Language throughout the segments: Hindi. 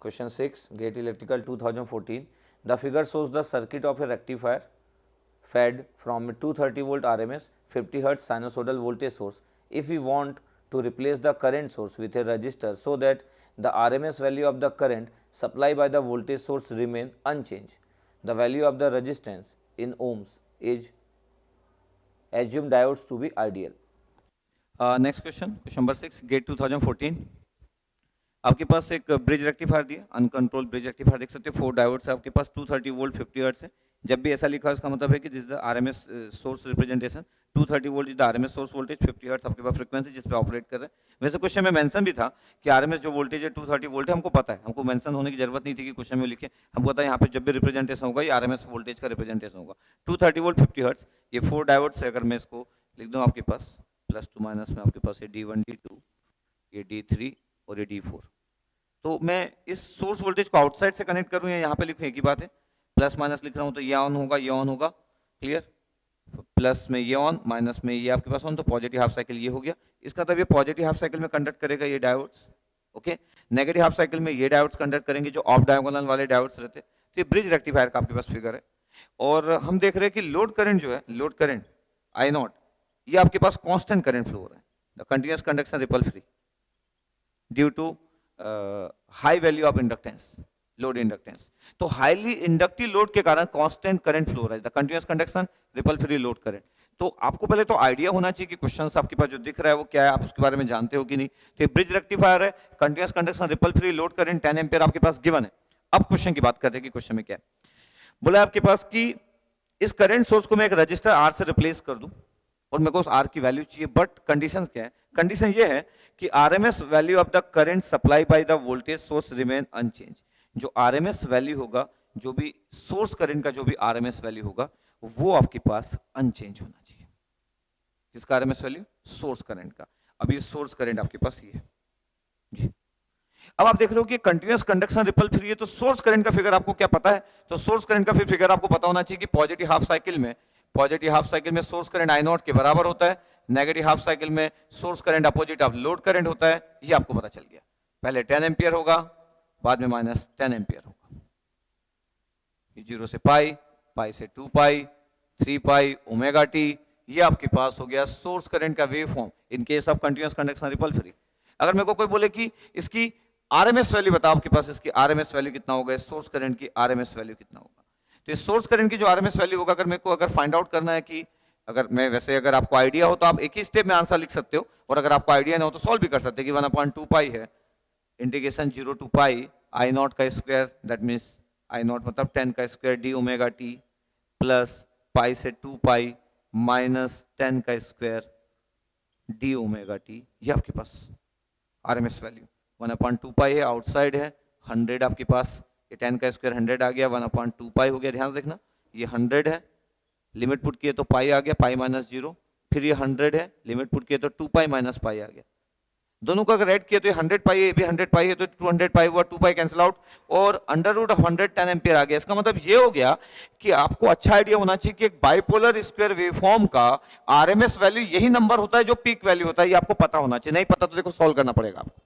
Question 6, GATE Electrical 2014. The figure shows the circuit of a rectifier fed from a 230 volt RMS 50 Hz sinusoidal voltage source. If we want to replace the current source with a resistor so that the RMS value of the current supplied by the voltage source remain unchanged, the value of the resistance in ohms is assumed diodes to be ideal. Next question number 6 GATE 2014. आपके पास एक ब्रिज रेक्टिफायर दिया, अनकंट्रोल ब्रिज रेक्टिफायर देख सकते हो, 4 डायोड्स है आपके पास, 230 वोल्ट 50 हर्ट्ज है. जब भी ऐसा लिखा है इसका मतलब है कि this is the RMS source representation. 230 volt is the RMS source voltage, 50 hertz आपके पास फ्रीक्वेंसी जिस पे ऑपरेट कर रहे हैं. वैसे क्वेश्चन में मेंशन भी था कि आरएमएस जो वोल्टेज है 230 वोल्ट है, हमको पता है, हमको मेंशन होने की जरूरत नहीं थी कि क्वेश्चन में लिखे. हमको पता है यहाँ पे जब भी रिप्रेजेंटेशन होगा ये आरएमएस वोल्टेज का रिप्रेजेंटेशन होगा. 230 वोल्ट 50 हर्ट्ज, ये 4 डायोड्स है. अगर मैं इसको लिख दूँ आपके पास प्लस टू माइनस में, आपके पास ये D1 D2, ये D3 और ये D4. तो मैं इस सोर्स वोल्टेज को आउटसाइड से कनेक्ट करूं या यहाँ पे लिखूं, एक ही बात है. प्लस माइनस लिख रहा हूं तो ये ऑन होगा, ये ऑन होगा. क्लियर? प्लस में ये ऑन, माइनस में ये आपके पास ऑन, तो पॉजिटिव हाफ साइकिल ये हो गया. इसका मतलब ये पॉजिटिव हाफ साइकिल में कंडक्ट करेगा ये diodes. Okay. Negative half cycle में ये डायोड्स कंडक्ट करेंगे जो ऑफ डायगोनल वाले डायोड्स रहते. तो ये ब्रिज रेक्टिफायर का आपके पास फिगर है. और हम देख रहे हैं कि लोड करंट जो है, लोड करंट I0, ये आपके पास कांस्टेंट करंट फ्लो हो रहा है. The continuous conduction ripple free due to high value of inductance, load inductance. तो हाईली इंडक्टिव लोड के कारण कांस्टेंट करंट फ्लो हो रहा है, the continuous conduction ripple free load current. तो आपको पहले तो आइडिया होना चाहिए कि क्वेश्चंस आपके पास जो दिख रहा है वो क्या है, आप उसके बारे में जानते हो कि नहीं. तो ये ब्रिज रेक्टिफायर है, continuous conduction ripple free load current 10 ampere आपके पास गिवन है. अब क्वेश्चन की बात करते हैं कि क्वेश्चन में क्या है. बोला आपके पास कि इस करंट सोर्स को मैं एक रजिस्टर आर से रिप्लेस कर दूं और मेरे को उस आर की वैल्यू चाहिए. बट कंडीशन क्या है? कंडीशन ये है कि RMS value of the current supply by the voltage source remain unchanged. जो आरएमएस वैल्यू होगा, जो भी सोर्स करंट का जो भी आरएमएस वैल्यू होगा वो आपके पास अनचेंज होना चाहिए. किसका आरएमएस वैल्यू? सोर्स करंट का. अभी सोर्स करंट आपके पास ये है जी. अब आप देख रहे हो कि कंटिन्यूअस कंडक्शन रिपल फ्री है, तो सोर्स करंट का फिगर आपको क्या पता है? तो सोर्स करंट का फिगर आपको पता होना चाहिए कि पॉजिटिव हाफ साइकिल में सोर्स करंट I0 के बराबर होता है. नेगेटिव हाफ साइकिल में source current opposite of load current होता है. ये आपको पता चल गया. पहले 10 एम्पियर होगा, बाद में माइनस 10 एम्पियर होगा. 0 से पाई, पाई से 2 पाई, 3 पाई ओमेगा टी. ये आपके पास हो गया सोर्स करंट का wave form in case of continuous conduction ripple free. अगर मेरे को कोई बोले कि इसकी आरएमएस वैल्यू बताओ, आपके पास इसकी आरएमएस वैल्यू कितना होगा, सोर्स करंट की आरएमएस वैल्यू कितना होगा, तो इस सोर्स करंट की जो आरएमएस वैल्यू होगा, अगर मेरे को अगर फाइंड आउट करना है कि अगर आपको आइडिया हो तो आप एक ही स्टेप में आंसर लिख सकते हो, और अगर आपको आइडिया ना हो तो सॉल्व भी कर सकते हैं कि 1/2 पाई है इंटीग्रेशन 0 to पाई I0 का स्क्वायर, दैट मीन्स I0 मतलब 10 का square D omega T plus pi से 2 पाई माइनस 10 का स्क्वायर डी ओमेगा टी. ये आपके पास आरएमएस वैल्यू 1/2 पाई है, आउटसाइड है 100 आपके पास. ये 10 का स्क्वायर 100 आ गया, 1/2 पाई हो गया. ध्यान से देखना, ये 100 है, लिमिट पुट किए तो पाई आ गया, पाई माइनस 0. फिर ये 100 है, लिमिट पुट किए तो 2 पाई माइनस पाई आ गया. दोनों को अगर ऐड किए तो ये 100 पाई है, ये भी 100 पाई है, तो 200 पाई हुआ, 2 पाई कैंसिल आउट और अंडर रूट ऑफ 100 10 एम्पियर आ गया. इसका मतलब ये हो गया कि आपको अच्छा आइडिया होना चाहिए कि एक बाइपोलर स्क्वायर वेवफॉर्म का आरएमएस वैल्यू यही नंबर होता है जो पीक वैल्यू होता है. ये आपको पता होना चाहिए. नहीं पता तो देखो सॉल्व करना पड़ेगा आपको.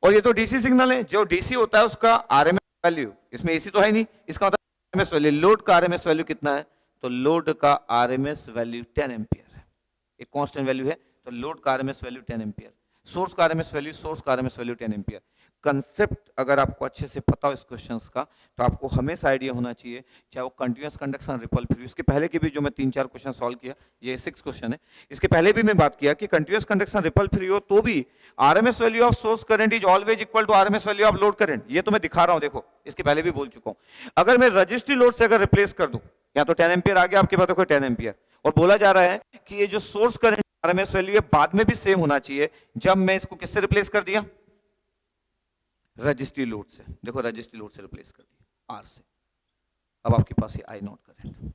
और ये तो डीसी सिग्नल है, जो डीसी होता है उसका आरएमएस वैल्यू, इसमें एसी तो है नहीं, इसका मतलब आरएमएस वैल्यू. लोड का आरएमएस वैल्यू कितना है? तो लोड का आरएमएस वैल्यू 10 एम्पियर है. एक कांस्टेंट वैल्यू है, तो लोड का आरएमएस वैल्यू 10 एम्पियर. सोर्स का आरएमएस वैल्यू 10 एम्पियर. कंसेप्ट अगर आपको अच्छे से पता हो इस क्वेश्चंस का तो आपको हमेशा आइडिया होना चाहिए, चाहे वो कंटिन्यूअस कंडक्शन रिपल फ्री. इसके पहले के भी जो मैं 3-4 क्वेश्चन सॉल्व किया, ये 6 क्वेश्चन है, इसके पहले भी मैं बात किया कि कंटिन्यूअस कंडक्शन रिपल फ्री हो तो भी RMS value of source current is always equal to RMS value of load current. ये तो मैं दिखा रहा हूं, देखो इसके पहले भी बोल चुका हूं. अगर मैं रजिस्ट्री लोड से अगर रिप्लेस कर दूं, या तो 10 एम्पियर आ गया आपके पास, देखो 10 एम्पियर, और बोला जा रहा है कि ये जो सोर्स करंट आरएमएस वैल्यू है बाद में भी सेम होना चाहिए. जब मैं इसको किससे रिप्लेस कर दिया? रजिस्ट्री लोड से. देखो रजिस्ट्री लोड से रिप्लेस कर दिया आर से. अब आपके पास ये I0 करंट.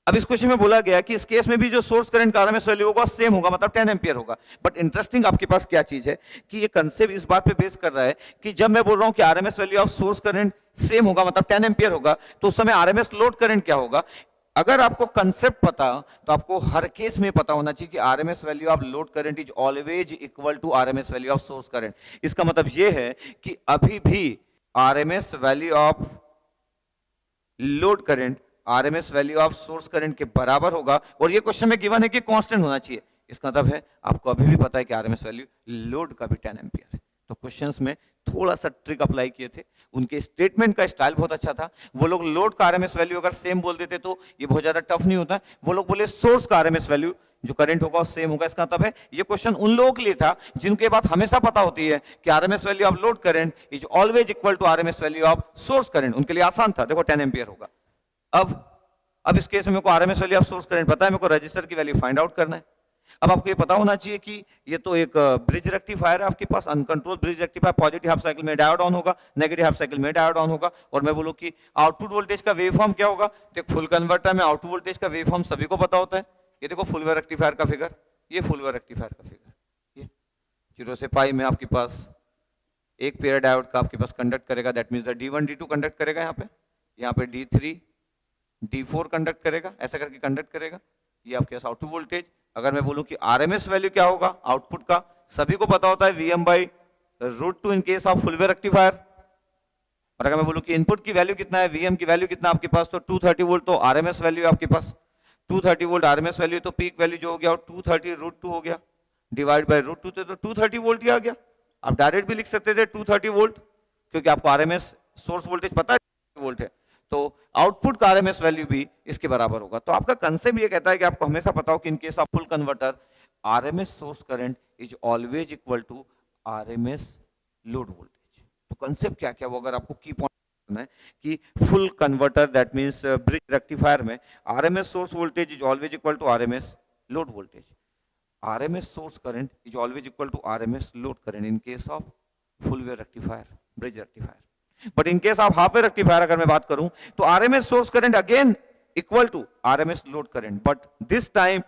अब इस क्वेश्चन में बोला गया कि इस केस में भी जो सोर्स करंट का आरएमएस वैल्यू होगा सेम होगा, मतलब 10 एम्पियर होगा. बट इंटरेस्टिंग आपके पास क्या चीज है कि ये कंसेप्ट इस बात पे बेस कर रहा है कि जब मैं बोल रहा हूं कि RMS value of source current same होगा मतलब 10 एम्पियर होगा, तो उस समय आरएमएस लोड करंट क्या होगा? अगर आपको कंसेप्ट पता तो आपको हर केस में पता होना चाहिए कि RMS value of load current is always equal to RMS value of source current. इसका मतलब यह है कि अभी भी RMS value of load current RMS value of source current के बराबर होगा, और ये क्वेश्चन में गिवन है कि कांस्टेंट होना चाहिए। इसका मतलब है आपको अभी भी पता है कि आरएमएस वैल्यू लोड का भी 10 एम्पियर है। तो क्वेश्चंस में थोड़ा सा ट्रिक अप्लाई किए थे, उनके स्टेटमेंट का स्टाइल बहुत अच्छा था। वो लोग लोड का आरएमएस वैल्यू अगर सेम बोल देते तो ये बहुत ज्यादा टफ नहीं होता। वो लोग बोले सोर्स का आरएमएस वैल्यू जो करंट होगा सेम होगा। इसका मतलब है ये क्वेश्चन उन लोगों के लिए था जिनके बात हमेशा पता होती है कि RMS value of load current is always equal to RMS value of source current. उनके लिए आसान था, देखो 10 एम्पियर होगा। अब इस केस में मेरे को RMS value of source current पता है, मेरे को रजिस्टर की वैल्यू फाइंड आउट करना है। अब आपको ये पता होना चाहिए कि ये तो एक ब्रिज रेक्टिफायर है आपके पास, uncontrol bridge rectifier. Positive half cycle में डायोड ऑन होगा, नेगेटिव हाफ साइकिल में डायोड ऑन होगा। और मैं बोलूं कि आउटपुट वोल्टेज का वेवफॉर्म क्या होगा, तो एक फुल कन्वर्टर में आउटपुट वोल्टेज का वेवफॉर्म सभी को पता होता है। ये देखो फुल वेव रेक्टिफायर का फिगर, ये फुल वेव रेक्टिफायर का फिगर, ये 0 से पाई में आपके पास एक पेयर डायोड का आपके पास कंडक्ट करेगा, that means the D1 D2 conduct करेगा। यहाँ पे D3 D4 कंडक्ट करेगा, ऐसा करके कंडक्ट करेगा। ये आपके पास आउटपुट वोल्टेज। अगर मैं बोलूं कि आरएमएस वैल्यू क्या होगा आउटपुट का, सभी को पता होता है Vm/√2 in case of full wave rectifier. और अगर मैं बोलूं कि इनपुट की वैल्यू कितना है, Vm की वैल्यू कितना आपके पास, तो 230 वोल्ट तो आरएमएस वैल्यू है आपके पास। 230 वोल्ट आरएमएस वैल्यू, तो पीक वैल्यू जो हो गया 230√2 हो गया, डिवाइड बाय √2, तो 230 वोल्ट ही आ गया। आप डायरेक्ट भी लिख सकते थे 230 वोल्ट, क्योंकि आपको आरएमएस सोर्स वोल्टेज पता है वोल्ट है, तो आउटपुट का आरएमएस वैल्यू भी इसके बराबर होगा। तो आपका कंसेप्ट ये कहता है कि आपको हमेशा पता हो कि in case of full converter RMS source current is always equal to RMS load voltage. तो कंसेप्ट क्या क्या वो अगर आपको की पॉइंट करना है कि full converter that means bridge rectifier में RMS source voltage is always equal to RMS load voltage. RMS source current is always equal to RMS load current in case of full wave rectifier, bridge rectifier. But in case of half wave rectifier अगर मैं बात करूं तो RMS source current again equal to RMS load current, but this time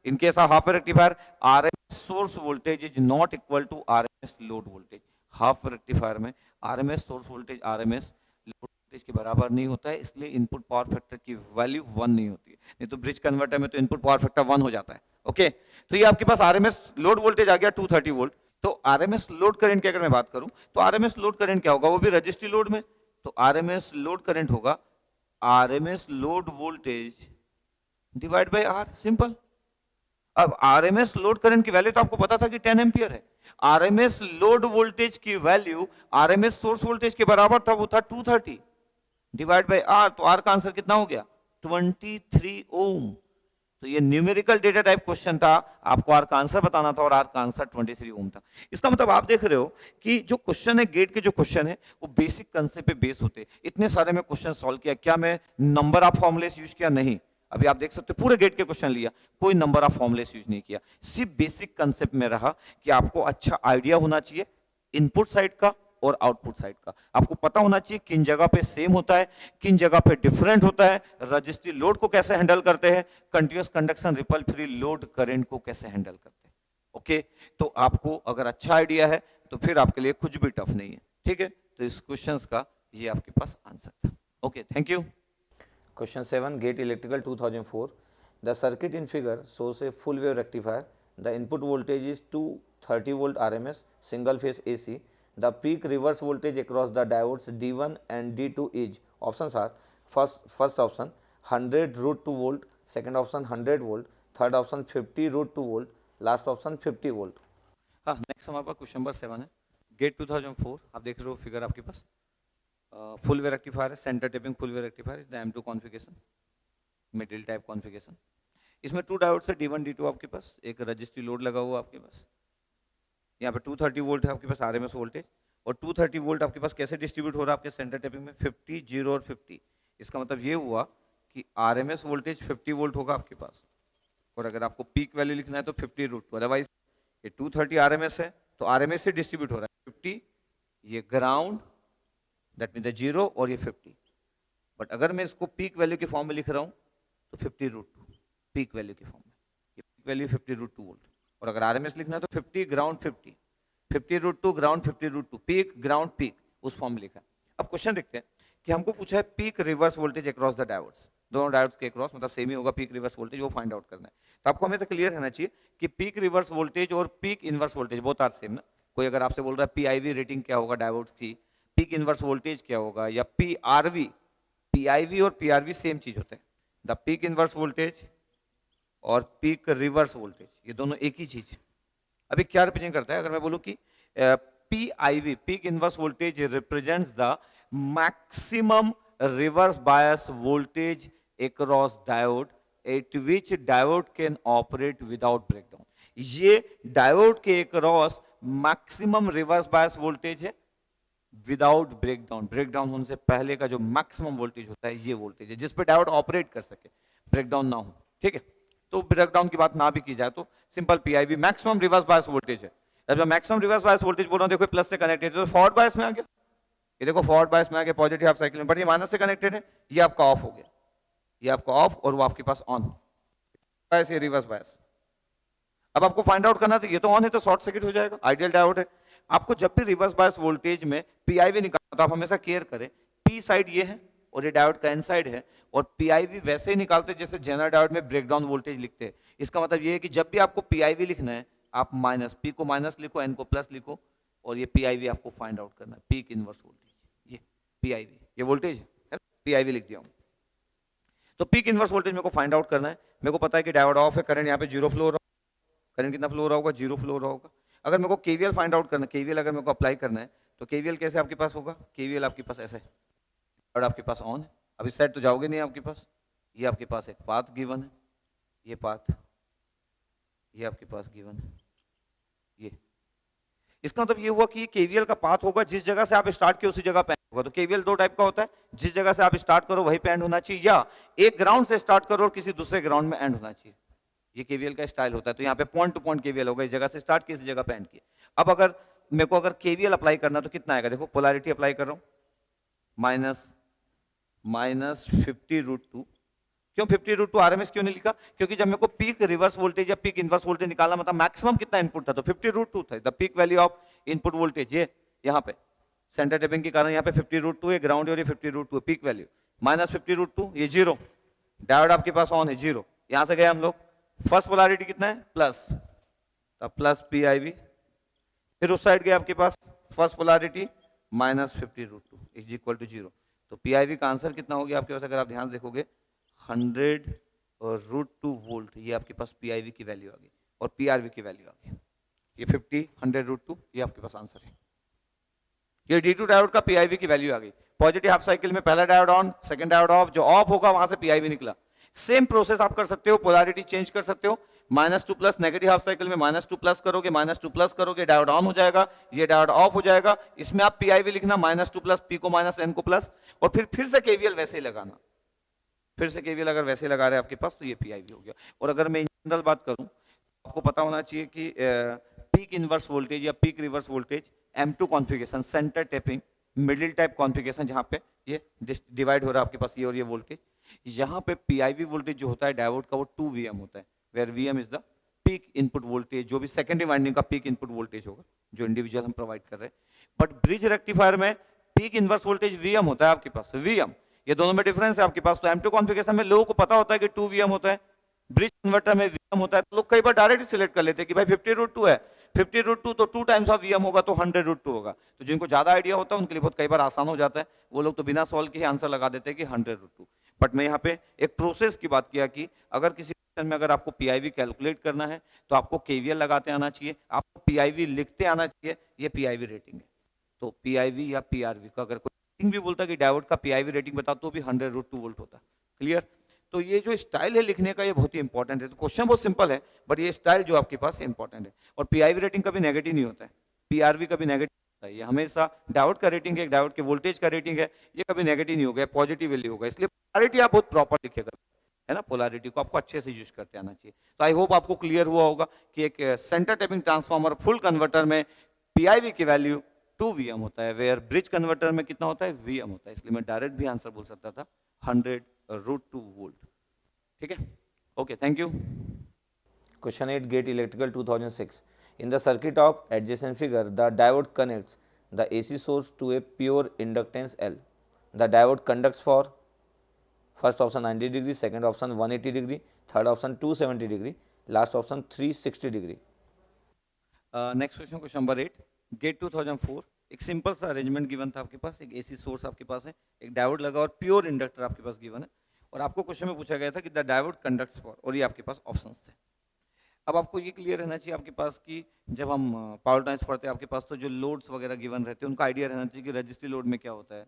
in case of half wave rectifier RMS source voltage is not equal to RMS load voltage. Half wave rectifier में RMS source voltage RMS load voltage के बराबर नहीं होता है, इसलिए इनपुट पावर फैक्टर की वैल्यू 1 नहीं होती है। नहीं तो ब्रिज कन्वर्टर में तो इनपुट पावर फैक्टर 1 हो जाता है। ओके, तो ये आपके पास आरएमएस लोड वोल्टेज आ गया 230 वोल्ट। तो आरएमएस लोड करंट की अगर मैं बात करूं तो आरएमएस लोड करंट क्या होगा, वो भी रजिस्ट्री लोड में, तो आरएमएस लोड करंट होगा RMS load voltage divide by R, simple. अब आरएमएस लोड करंट की वैल्यू तो आपको पता था कि 10 एम्पियर है। आरएमएस लोड वोल्टेज की वैल्यू आरएमएस सोर्स वोल्टेज के बराबर था, वो था 230 डिवाइड बाय आर, तो आर का आंसर कितना हो गया 23 ओम। तो ये न्यूमेरिकल डेटा टाइप क्वेश्चन था, आपको आर का आंसर बताना था और आर का आंसर 23 ओम था। इसका मतलब आप देख रहे हो कि जो क्वेश्चन है गेट के जो क्वेश्चन है वो बेसिक कंसेप्ट पे बेस होते हैं। इतने सारे में क्वेश्चन सॉल्व किया, क्या मैं नंबर ऑफ फॉर्मुलेस यूज किया, नहीं। अभी आप देख सकते हो पूरे गेट के क्वेश्चन लिया, कोई नंबर ऑफ फॉर्मुलेस यूज नहीं किया, सिर्फ बेसिक कंसेप्ट में रहा कि आपको अच्छा आइडिया होना चाहिए इनपुट साइड का और आउटपुट साइड का। आपको पता होना चाहिए किन जगह पे सेम होता है, किन जगह पे डिफरेंट होता है, रजिस्ट्री लोड को कैसे हैंडल करते हैं, continuous conduction ripple free load current को कैसे हैंडल करते हैं। ओके, तो आपको अगर अच्छा आइडिया है तो फिर आपके लिए कुछ भी टफ नहीं है, ठीक है। तो इस क्वेश्चंस का ये आपके पास आंसर था। Okay, thank you. Question 7, Gate Electrical 2004. The circuit in figure shows a full wave rectifier. The input voltage is 230 volt RMS, single phase AC. The peak reverse voltage across the diodes D1 and D2 is, options are, first option 100√2 volt, second option 100 volt, third option 50√2 volt, last option 50 volt. हाँ, नेक्स्ट हमारे पास क्वेश्चन नंबर 7 है। गेट 2004, आप देख रहे हो फिगर आपके पास, फुल वेव रेक्टिफायर है, centre tapping full wave rectifier is the M2 configuration, middle type configuration. इसमें 2 डायोड से D1 D2 आपके पास, एक रजिस्ट्री लोड लगा हुआ आपके पास। यहाँ पे 230 वोल्ट है आपके पास आरएमएस वोल्टेज, और 230 वोल्ट आपके पास कैसे डिस्ट्रीब्यूट हो रहा है आपके सेंटर टेपिंग में 50, 0 और 50। इसका मतलब ये हुआ कि आरएमएस वोल्टेज 50 वोल्ट होगा आपके पास, और अगर आपको पीक वैल्यू लिखना है तो 50√2। अदरवाइज ये 230 आरएमएस है तो आरएमएस से डिस्ट्रीब्यूट हो रहा है 50, ये ग्राउंड दैट मीन द 0 और ये 50। बट अगर मैं इसको पीक वैल्यू के फॉर्म में लिख रहा हूँ तो 50√2 पीक वैल्यू के फॉर्म में, ये पीक वैल्यू 50√2 वोल्ट। और अगर आरएमएस लिखना है तो 50 ground 50, 50√2 ground 50√2 peak ground peak, उस फॉर्म में लिखा है। अब क्वेश्चन देखते हैं कि हमको पूछा है peak reverse voltage across the diodes. दोनों डायोड्स के क्रॉस मतलब सेम ही होगा पीक रिवर्स वोल्टेज, वो फाइंड आउट करना है। तो आपको हमेशा क्लियर रहना चाहिए कि पीक रिवर्स वोल्टेज और peak inverse voltage both are same ना। कोई अगर आपसे बोल रहा है पीआईवी रेटिंग क्या होगा डायोड्स की, पीक इनवर्स वोल्टेज क्या होगा, या पीआरवी, पीआईवी और पीआरवी सेम चीज होता है। द पीक इनवर्स वोल्टेज और पीक रिवर्स वोल्टेज ये दोनों एक ही चीज है। अभी क्या रिप्रेजेंट करता है, अगर मैं बोलूं कि PIV peak inverse voltage represents the maximum reverse bias voltage across diode at which diode can operate without breakdown। ये डायोड के across maximum reverse bias voltage है विदाउट ब्रेकडाउन। ब्रेकडाउन होने से पहले का जो मैक्सिमम वोल्टेज होता है ये वोल्टेज है जिस पे डायोड ऑपरेट कर सके, ब्रेकडाउन ना हो। ठीक है, तो ब्रेकडाउन की बात ना भी की जाए तो simple PIV maximum reverse bias voltage है। जब मैक्सिमम रिवर्स बायस वोल्टेज बोल रहा हूं, देखो प्लस से कनेक्टेड है तो फॉरवर्ड बायस में आ गया, ये देखो फॉरवर्ड बायस में आ गया पॉजिटिव हाफ साइकिल में, बट ये माइनस से कनेक्टेड है, ये आपका ऑफ हो गया, ये आपका ऑफ और वो आपके पास ऑन बायस, ये रिवर्स बायस। अब आपको फाइंड आउट करना था, ये तो ऑन है तो शॉर्ट सर्किट हो जाएगा, आइडियल डायोड है। आपको जब भी रिवर्स बायस वोल्टेज में पीआईवी निकालना तो आप हमेशा केयर करें, पी साइड ये है और ये डायोड का एन साइड है, और पीआईवी वैसे ही निकालते जैसे जनरल डायोड में ब्रेकडाउन वोल्टेज लिखते हैं। इसका मतलब ये है कि जब भी आपको पीआईवी लिखना है आप माइनस, पी को माइनस लिखो, एन को प्लस लिखो, और ये पीआईवी आपको फाइंड आउट करना है, पीक इनवर्स वोल्टेज, ये पीआईवी, ये वोल्टेज है, पीआईवी लिख दिया हूं। तो पीक इनवर्स वोल्टेज मेरे को फाइंड आउट करना है। मेरे को पता है कि डायोड ऑफ है, करंट यहाँ पे जीरो फ्लो हो रहा है, करंट कितना फ्लो हो रहा होगा, जीरो फ्लो हो रहा होगा। अगर मेरे को केवीएल फाइंड आउट करना है, केवीएल अगर मेरे को अप्लाई करना है तो केवीएल कैसे आपके पास होगा, केवीएल आपके पास ऐसे और आपके पास ऑन है, अब इस साइड तो जाओगे नहीं आपके पास, ये आपके पास एक पाथ गिवन है, ये पाथ, ये आपके पास गिवन है, ये इसका मतलब ये हुआ कि ये केवीएल का पाथ होगा, जिस जगह से आप स्टार्ट किए उसी जगह पे एंड होगा। तो केवीएल दो टाइप का होता है, जिस जगह से आप स्टार्ट करो वहीं पे एंड होना चाहिए, या एक ग्राउंड से स्टार्ट करो और किसी दूसरे ग्राउंड में एंड होना चाहिए। ये केवीएल का स्टाइल होता है। तो यहाँ पे पॉइंट टू पॉइंट केवीएल होगा, इस जगह से स्टार्ट किसी जगह पे एंड किया। अब अगर मेरे को अगर केवीएल अप्लाई करना तो कितना आएगा, देखो पोलैरिटी अप्लाई कर रहा हूँ, माइनस 50√2। क्यों 50√2 आरएमएस क्यों नहीं लिखा, क्योंकि जब मेरे को पीक रिवर्स वोल्टेज या पीक इनवर्स वोल्टेज निकालना मतलब मैक्सिमम कितना इनपुट था, तो 50√2 था the peak value of input voltage. ये यहाँ पे सेंटर टेपिंग के कारण यहाँ पे 50√2 है, ग्राउंड और ये 50√2 पीक वैल्यू, माइनस 50√2, ये जीरो, डायोड आपके पास ऑन है, जीरो। यहां से गए हम लोग, फर्स्ट पोलैरिटी कितना है, प्लस, तब प्लस पीआईवी, फिर उस साइड गए आपके पास first polarity minus 50√2 is equal to zero. तो पीआईवी का आंसर कितना हो गया आपके पास, अगर आप ध्यान देखोगे 100√2 वोल्ट, ये आपके पास पीआईवी की वैल्यू आ गई, और पीआरवी की वैल्यू आ गई, ये 50 100√2, ये आपके पास आंसर है। ये D2 डायोड का पीआईवी की वैल्यू आ गई। पॉजिटिव हाफ साइकिल में पहला diode on, second diode off, जो ऑफ होगा वहां से पीआईवी निकला। सेम प्रोसेस आप कर सकते हो, पोलैरिटी चेंज कर सकते हो, -2 प्लस, नेगेटिव हाफ साइकिल में -2 प्लस करोगे, -2 प्लस करोगे, डायोड ऑन हो जाएगा, ये डायोड ऑफ हो जाएगा। इसमें आप पीआईवी लिखना -2 प्लस, पी को माइनस, एन को प्लस, और फिर से केवीएल वैसे ही लगाना, फिर से केवीएल अगर वैसे लगा रहे हैं आपके पास तो ये पीआईवी हो गया। और अगर मैं इन जनरल बात करूं, आपको पता होना चाहिए कि पीक इनवर्स वोल्टेज या peak reverse voltage M2 configuration, centre tapping, middle type configuration, जहां पे ये डिवाइड हो रहा है आपके पास ये और ये वोल्टेज, यहाँ पे पीआईवी वोल्टेज जो होता है डायोड का वो 2 Vm होता है, where Vm is the peak input voltage, जो भी सेकेंडरी वाइंडिंग का पीक इनपुट वोल्टेज होगा जो इंडिविजुअल हम प्रोवाइड कर रहे हैं। बट ब्रिज रेक्टिफायर में पीक इनवर्स वोल्टेज Vm होता है आपके पास, Vm, ये दोनों में डिफरेंस है आपके पास। तो M2 कॉन्फ़िगरेशन में लोगों को पता होता है कि 2 Vm होता है, ब्रिज कन्वर्टर में Vm होता है, तो लोग कई बार डायरेक्ट सिलेक्ट कर लेते हैं कि भाई 50√2 है, 50√2 तो 2 टाइम्स ऑफ Vm होगा तो 100√2 होगा। तो जिनको ज्यादा आइडिया होता है उनके लिए बहुत कई बार आसान हो जाता है, वो लोग तो बिना सॉल्व के ही आंसर लगा देते हैं कि 100√2। बट मैं यहाँ पे एक प्रोसेस की बात किया कि अगर किसी में अगर आपको पीआईवी कैलकुलेट करना है तो आपको केवीएल लगाते आना चाहिए, आपको पीआईवी लिखते आना चाहिए, ये पीआईवी रेटिंग है। तो पीआईवी या पीआरवी का अगर कोई रेटिंग भी बोलता है कि डायोड का पीआईवी रेटिंग बताओ तो भी 100√2 वोल्ट होता है। क्लियर? तो ये जो स्टाइल है लिखने का ये बहुत ही इंपॉर्टेंट है। तो क्वेश्चन बहुत सिंपल है बट ये स्टाइल जो आपके पास इंपॉर्टेंट है। और पीआईवी रेटिंग कभी नेगेटिव नहीं होता है, पीआरवी कभी नेगेटिव होता है। ये हमेशा डायोड का रेटिंग है, डायोड के वोल्टेज का रेटिंग है, ये कभी नेगेटिव नहीं होगा, पॉजिटिव वैल्यू होगा। इसलिए पोलैरिटी आप बहुत प्रॉपर लिखेगा, है ना, पोलैरिटी को आपको अच्छे से यूज करते आना चाहिए। तो आई होप आपको क्लियर हुआ होगा कि एक centre tapping transformer full converter में पीआईवी की वैल्यू 2 Vm होता है, वेयर ब्रिज कन्वर्टर में कितना होता है, Vm होता है। इसलिए मैं डायरेक्ट भी आंसर बोल सकता था 100√2 वोल्ट। ठीक है, okay, thank you. Question 8, GATE Electrical 2006. In the circuit of adjacent figure, the diode connects the AC source to a pure inductance L. The diode conducts for first option 90 degree, second option 180 degree, third option 270 degree, last option 360 degree. Next question, question number 8, GATE 2004, एक सिंपल सा अरेंजमेंट गिवन था आपके पास, एक एसी सोर्स आपके पास है, एक डायोड लगा और प्योर इंडक्टर आपके पास गिवन है, और आपको क्वेश्चन में पूछा गया था कि द डायोड कंडक्ट्स फॉर, और ये आपके पास ऑप्शंस थे। अब आपको ये क्लियर रहना चाहिए आपके पास कि जब हम पावर टाइम्स पढ़ते हैं आपके पास तो जो लोड्स वगैरह गिवन रहते हैं उनका आइडिया रहना चाहिए कि रजिस्ट्री लोड में क्या होता है,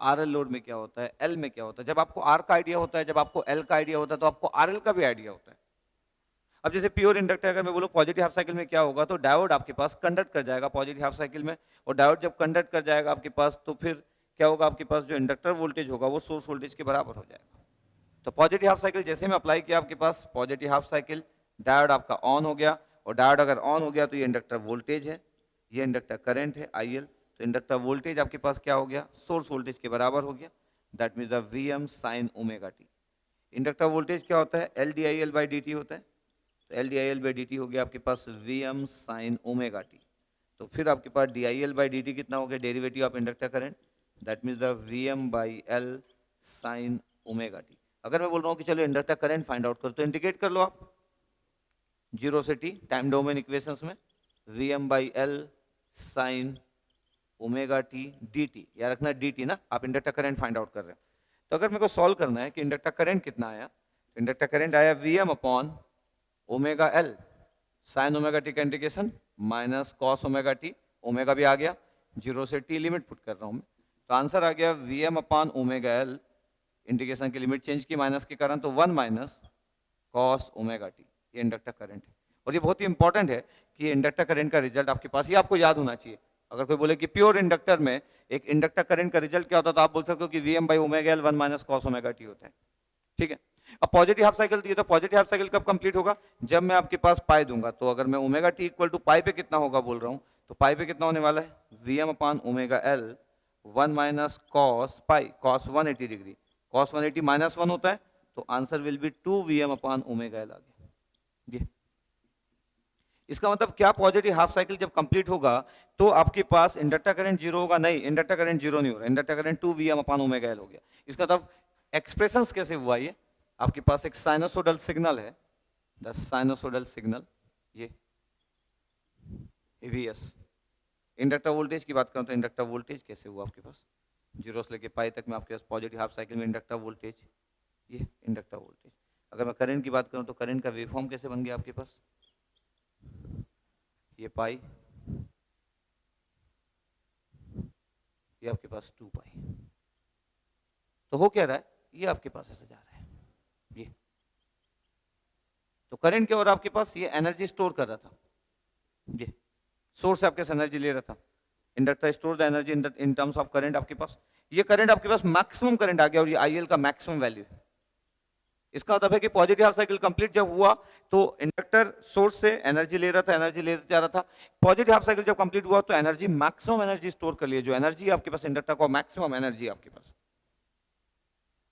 आरएल लोड में क्या होता है, एल में क्या होता है। जब आपको आर का आइडिया होता है, जब आपको एल का आइडिया होता है, तो आपको आरएल का भी आइडिया होता है। अब जैसे प्योर इंडक्टर अगर मैं बोलूँ पॉजिटिव हाफ साइकिल में क्या होगा, तो डायोड आपके पास कंडक्ट कर जाएगा पॉजिटिव हाफ साइकिल में, और डायोड जब कंडक्ट कर जाएगा आपके पास तो फिर क्या होगा, आपके पास जो इंडक्टर वोल्टेज होगा वो सोर्स वोल्टेज के बराबर हो जाएगा। तो पॉजिटिव हाफ साइकिल जैसे मैं अप्लाई किया आपके पास पॉजिटिव हाफ साइकिल, डायोड आपका ऑन हो गया, और डायोड अगर ऑन हो गया तो ये इंडक्टर वोल्टेज है, ये इंडक्टर करंट है IL, तो इंडक्टर वोल्टेज आपके पास क्या हो गया, सोर्स वोल्टेज के बराबर हो गया, that means the VM sin omega T. Inductor voltage क्या होता है, LdIL/dt होता है, तो LdIL/dt हो गया आपके पास VM sin ओमेगा टी। तो फिर आपके पास DIL/dt कितना हो गया, derivative of inductor current, that means the VM/L sin omega T. अगर मैं बोल रहा हूँ कि चलो इंडक्टर करंट फाइंड आउट करो, तो इंडिकेट कर लो आप 0 से t टाइम डोमेन इक्वेशंस में, VM/L sin omega T dt, या रखना dt ना, आप इंडक्टर करंट फाइंड आउट कर रहे हैं। तो अगर मेरे को सॉल्व करना है कि इंडक्टर करंट कितना आया, तो इंडक्टर करंट आया VM/ओमेगा L sin ओमेगा टी का integration minus cos omega T, omega भी आ गया, 0 से t लिमिट पुट कर रहा हूँ मैं, तो आंसर आ गया VM/ओमेगा L, इंटीग्रेशन की लिमिट चेंज की माइनस के कारण, तो 1 माइनस कॉस ओमेगा टी, ये इंडक्टर करंट है। और ये बहुत ही इंपॉर्टेंट है कि इंडक्टर करंट का रिजल्ट आपके पास, ये आपको याद होना चाहिए। अगर कोई बोले कि प्योर इंडक्टर में एक इंडक्टर करंट का रिजल्ट क्या होता है, तो आप बोल सकते हो कि VM/ओमेगा L 1 minus cos omega T होता है, ठीक है। अब पॉजिटिव हाफ साइकिल दिए, तो पॉजिटिव हाफ साइकिल कब कंप्लीट होगा, जब मैं आपके पास पाई दूंगा। तो अगर मैं omega T equal to pi पे कितना होगा बोल रहा हूँ, तो पाई पे कितना होने वाला है, VM/ओमेगा L 1 minus cos pi, cos 180 degree, cos 180 minus 1 होता है, तो आंसर विल बी 2 VM/ओमेगा L आ गया। ये इसका मतलब क्या, पॉजिटिव हाफ साइकिल जब कंप्लीट होगा तो आपके पास इंडक्टर करंट 0 होगा, नहीं इंडक्टर करंट 0 नहीं हो रहा, इंडक्टर करंट 2 VM/ओमेगा L हो गया। इसका मतलब एक्सप्रेशंस कैसे हुआ, ये आपके पास एक साइनोसोडल सिग्नल है, द साइनोसोडल सिग्नल, ये VS। इंडक्टर वोल्टेज की बात करूं तो इंडक्टर वोल्टेज कैसे हुआ आपके पास, 0 से लेके पाई तक में आपके पास पॉजिटिव हाफ साइकिल में इंडक्टर वोल्टेज, ये इंडक्टर वोल्टेज। अगर मैं करंट की बात करूं तो करंट का वेवफॉर्म कैसे बन गया आपके पास, ये पाई, ये आपके पास 2 पाई, तो हो क्या रहा है, ये आपके पास ऐसे जा रहा है, ये तो करंट क्या हो रहा है आपके पास, ये एनर्जी स्टोर कर रहा था, ये सोर्स से आपके एनर्जी ले रहा था, inductor store the energy in terms of current. आपके पास ये करंट आपके पास मैक्सिमम करंट आ गया, और ये IL का मैक्सिमम वैल्यू है। इसका मतलब है कि पॉजिटिव हाफ साइकिल कंप्लीट जब हुआ तो इंडक्टर सोर्स से एनर्जी ले रहा था, एनर्जी ले जा रहा था, पॉजिटिव हाफ साइकिल जब कंप्लीट हुआ तो एनर्जी मैक्सिमम एनर्जी स्टोर कर लिया, जो एनर्जी आपके पास इंडक्टर का मैक्सिमम एनर्जी आपके पास।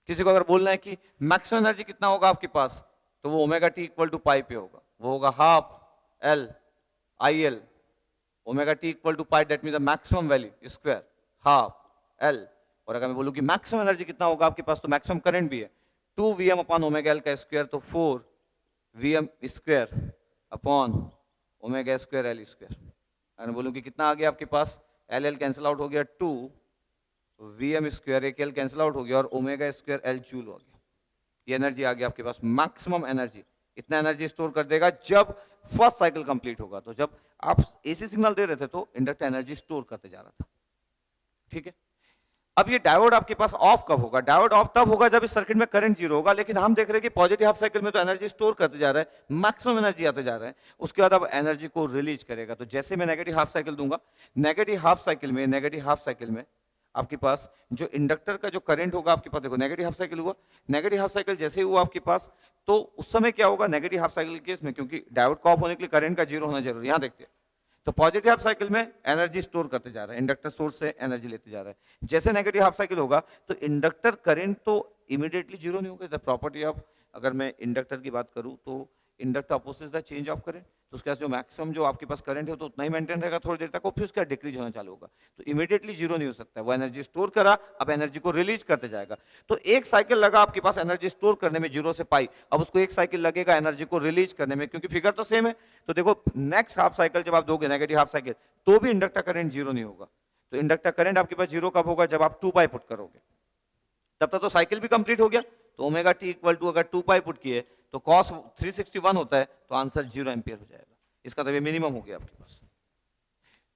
किसी को अगर बोलना है कि मैक्सिमम एनर्जी कितना होगा आपके पास, तो वो omega T equal to pi पे होगा, वो होगा half L IL omega T equal to pi, that mean the maximum value square half L। और अगर मैं बोलूं कि मैक्सिमम एनर्जी कितना होगा आपके पास, तो मैक्सिमम करंट भी है 2 VM/ओमेगा L का स्क्वायर, तो 4 VM square upon omega square L square. अगर बोलूं कि कितना आ गया आपके पास, LL कैंसिल आउट हो गया, 2 VM स्क्वायर, एक L कैंसिल आउट हो गया, और ओमेगा स्क्वायर L जूल हो गया। ये एनर्जी आ गया आपके पास, मैक्सिमम एनर्जी। इतना एनर्जी स्टोर कर देगा जब फर्स्ट साइकिल कंप्लीट होगा। तो जब आप AC सिग्नल दे रहे थे तो इंडक्टर एनर्जी स्टोर करते जा रहा था, ठीक है। अब ये डायोड आपके पास ऑफ कब होगा, डायोड ऑफ तब होगा जब इस सर्किट में करंट 0 होगा, लेकिन हम देख रहे हैं कि पॉजिटिव हाफ साइकिल में तो एनर्जी स्टोर करते जा रहा है, मैक्सिमम एनर्जी आते जा रहा है, उसके बाद अब एनर्जी को रिलीज करेगा। तो जैसे मैं नेगेटिव हाफ साइकिल दूंगा, नेगेटिव हाफ साइकिल में आपके पास जो इंडक्टर का जो करंट होगा आपके पास, देखो नेगेटिव हाफ साइकिल हुआ, नेगेटिव हाफ साइकिल जैसे ही हुआ आपके पास, तो उस समय क्या होगा नेगेटिव हाफ साइकिल केस में, क्योंकि डायोड को ऑफ होने के लिए करंट का 0 होना जरूरी है। यहां देखते हैं, तो पॉजिटिव हाफ साइकिल में एनर्जी स्टोर करते जा रहा है, इंडक्टर सोर्स से एनर्जी लेते जा रहा है। जैसे नेगेटिव हाफ साइकिल होगा तो इंडक्टर करंट तो इमीडिएटली 0 नहीं होगा। द प्रॉपर्टी ऑफ, अगर मैं इंडक्टर की बात करूं तो inductor opposite the change of current, तो उसके पास जो मैक्सिमम जो आपके पास करंट है तो उतना ही मेंटेन रहेगा थोड़ी देर तक, और फिर उसका डिक्रीज होना चालू होगा, तो इमीडिएटली जीरो नहीं हो सकता है। वो एनर्जी स्टोर करा, अब एनर्जी को रिलीज करते जाएगा। तो एक साइकिल लगा आपके पास एनर्जी स्टोर करने में 0 से पाई, अब उसको एक साइकिल लगेगा एनर्जी को रिलीज करने में, क्योंकि फिगर तो सेम है। तो देखो नेक्स्ट हाफ साइकिल जब आप दोगे नेगेटिव हाफ साइकिल, तो भी इंडक्टर करंट जीरो नहीं होगा। तो इंडक्टर करंट आपके पास जीरो कब होगा, जब आप 2 पाई पुट करोगे, तब तक तो साइकिल भी कंप्लीट हो गया। तो ओमेगा टी इक्वल टू अगर 2 पाई पुट किए तो कॉस 361 होता है, तो आंसर 0 एम्पियर हो जाएगा। इसका मतलब ये मिनिमम हो गया आपके पास।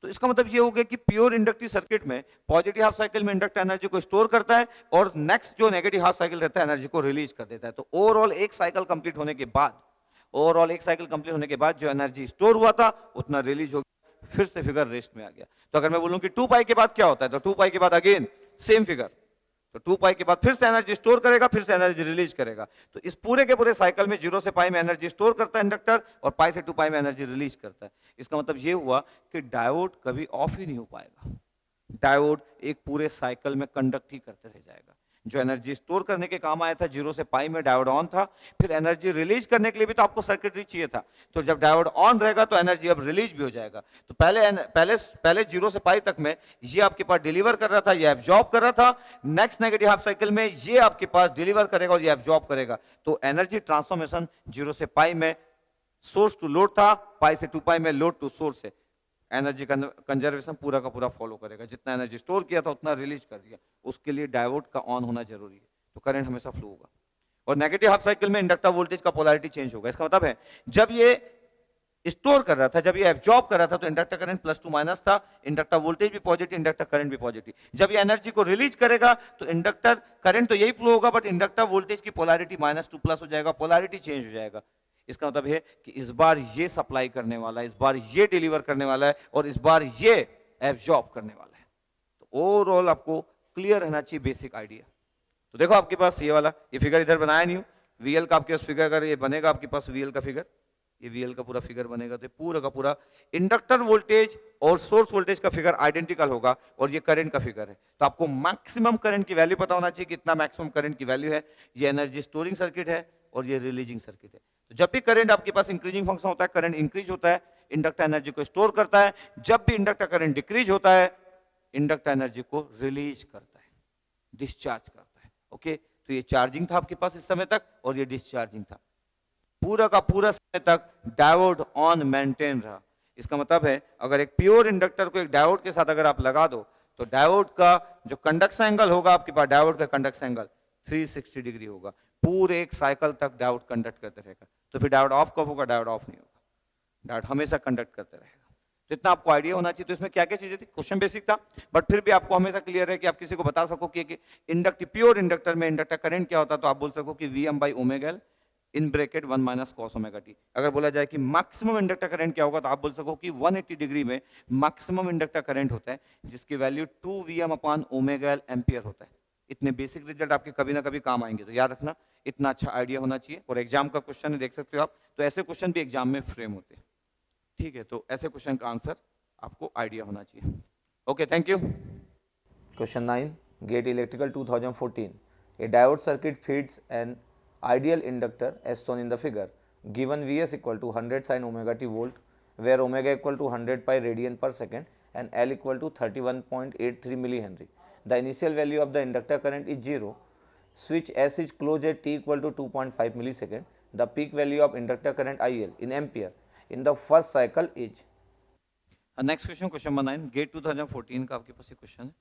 तो इसका मतलब ये हो गया कि प्योर इंडक्टिव सर्किट में पॉजिटिव हाफ साइकिल में इंडक्टर एनर्जी को स्टोर करता है, और नेक्स्ट जो नेगेटिव हाफ साइकिल रहता है एनर्जी को रिलीज कर देता है। तो ओवरऑल एक साइकिल कंप्लीट होने के बाद जो एनर्जी स्टोर हुआ था उतना रिलीज हो गया, फिर से फिगर रेस्ट में आ गया। तो अगर मैं बोलूं कि 2 पाई के बाद क्या होता है, तो 2 पाई के बाद अगेन सेम फिगर, तो 2 पाई के बाद फिर से एनर्जी स्टोर करेगा, फिर से एनर्जी रिलीज करेगा। तो इस पूरे के पूरे साइकिल में 0 से पाई में एनर्जी स्टोर करता है इंडक्टर, और पाई से 2 पाई में एनर्जी रिलीज करता है। इसका मतलब ये हुआ कि डायोड कभी ऑफ ही नहीं हो पाएगा, डायोड एक पूरे साइकिल में कंडक्ट ही करते रह जाएगा। जो एनर्जी स्टोर करने के काम आया था 0 से पाई में डायोड ऑन था, फिर एनर्जी रिलीज करने के लिए भी तो आपको सर्किटरी चाहिए था। तो जब डायोड ऑन रहेगा तो एनर्जी अब रिलीज भी हो जाएगा। तो पहले 0 से पाई तक में ये आपके पास डिलीवर कर रहा था, ये एब्जॉर्ब कर रहा था। नेक्स्ट नेगेटिव हाफ साइकिल में ये आपके पास डिलीवर करेगा और ये एब्जॉर्ब करेगा। तो एनर्जी ट्रांसफॉर्मेशन 0 से पाई में सोर्स टू लोड था, पाई से 2 पाई में लोड टू सोर्स है। एनर्जी कंजर्वेशन पूरा का पूरा फॉलो करेगा, जितना एनर्जी स्टोर किया था उतना रिलीज कर दिया। उसके लिए डायोड का ऑन होना जरूरी है, तो करंट हमेशा फ्लो होगा। और नेगेटिव हाफ साइकिल में इंडक्टर वोल्टेज का पोलैरिटी चेंज होगा। इसका मतलब है जब ये स्टोर कर रहा था, जब ये एब्जॉर्ब कर रहा था, तो इंडक्टर करंट +2 माइनस था, इंडक्टर वोल्टेज भी पॉजिटिव, इंडक्टर करंट भी पॉजिटिव। जब ये एनर्जी को रिलीज करेगा तो इंडक्टर करंट तो यही फ्लो होगा, बट इंडक्टर वोल्टेज की पोलैरिटी -2 हो जाएगा, पोलैरिटी चेंज हो जाएगा। इसका मतलब है कि इस बार ये सप्लाई करने वाला है, इस बार ये डिलीवर करने वाला है, और इस बार ये एब्जॉर्ब करने वाला है। तो ओवरऑल आपको क्लियर रहना चाहिए बेसिक आइडिया। तो देखो आपके पास ये वाला, ये फिगर इधर बनाया नहीं हूं, वीएल का आपके पास फिगर अगर ये बनेगा आपके पास वीएल का फिगर, ये वीएल का पूरा फिगर बनेगा, तो पूरा का पूरा इंडक्टर वोल्टेज और सोर्स वोल्टेज का फिगर आइडेंटिकल होगा, और ये करंट का फिगर है। तो आपको मैक्सिमम करंट की वैल्यू पता होना चाहिए, कितना मैक्सिमम करंट की वैल्यू है। ये एनर्जी स्टोरिंग सर्किट है और ये रिलीजिंग सर्किट है। तो जब भी करंट आपके पास इंक्रीजिंग फंक्शन होता है, करंट इंक्रीज होता है, इंडक्टर एनर्जी को स्टोर करता है। जब भी इंडक्टर करंट डिक्रीज होता है, इंडक्टर एनर्जी को रिलीज करता है, डिस्चार्ज करता है। ओके, तो ये चार्जिंग था आपके पास इस समय तक, और ये डिस्चार्जिंग था। पूरा का पूरा समय तक डायोड ऑन मेंटेन रहा। इसका मतलब है अगर एक प्योर इंडक्टर को एक डायोड के साथ अगर आप लगा दो, तो डायोड का जो कंडक्शन एंगल होगा आपके पास, डायोड का कंडक्शन एंगल 360 डिग्री होगा। पूरे एक साइकिल तक डायोड कंडक्ट करते रहेगा। तो फिर डायोड ऑफ कब होगा, डायोड ऑफ नहीं होगा, डायोड हमेशा कंडक्ट करते रहेगा। तो इतना आपको आइडिया होना चाहिए। तो इसमें क्या क्या चीजें थी, क्वेश्चन बेसिक था, बट फिर भी आपको हमेशा क्लियर है कि आप किसी को बता सको कि इंडक्टिव प्योर इंडक्टर में इंडक्टर करंट क्या होता है, तो आप बोल सको कि Vm/ω in bracket 1 - cos ωt। अगर बोला जाए कि मैक्सिमम इंडक्टर करंट क्या होगा, तो आप बोल सको कि 180 डिग्री में मैक्सिमम इंडक्टर करंट होता है, जिसकी वैल्यू 2 Vm/ωL एम्पियर होता है। इतने बेसिक रिजल्ट आपके कभी ना कभी काम आएंगे, तो याद रखना, इतना अच्छा आइडिया होना चाहिए। और एग्जाम का क्वेश्चन है, देख सकते हो आप, तो ऐसे क्वेश्चन भी एग्जाम में फ्रेम होते हैं। ठीक है, तो ऐसे क्वेश्चन का आंसर आपको आइडिया होना चाहिए। Okay, thank you. Question 9, Gate Electrical 2014. A diode circuit feeds an ideal inductor as shown in the figure. Given Vs equal to 100 sin omega t volt, where omega equal to 100 pi radian per second and L equal to 31.83 millihenry. The initial value of the inductor current is 0. Switch S is closed at t equal to 2.5 millisecond. The peak value of inductor current IL in ampere in the first cycle is. Next question, question number 9, GATE 2014 का आपके पास ये क्वेश्चन है।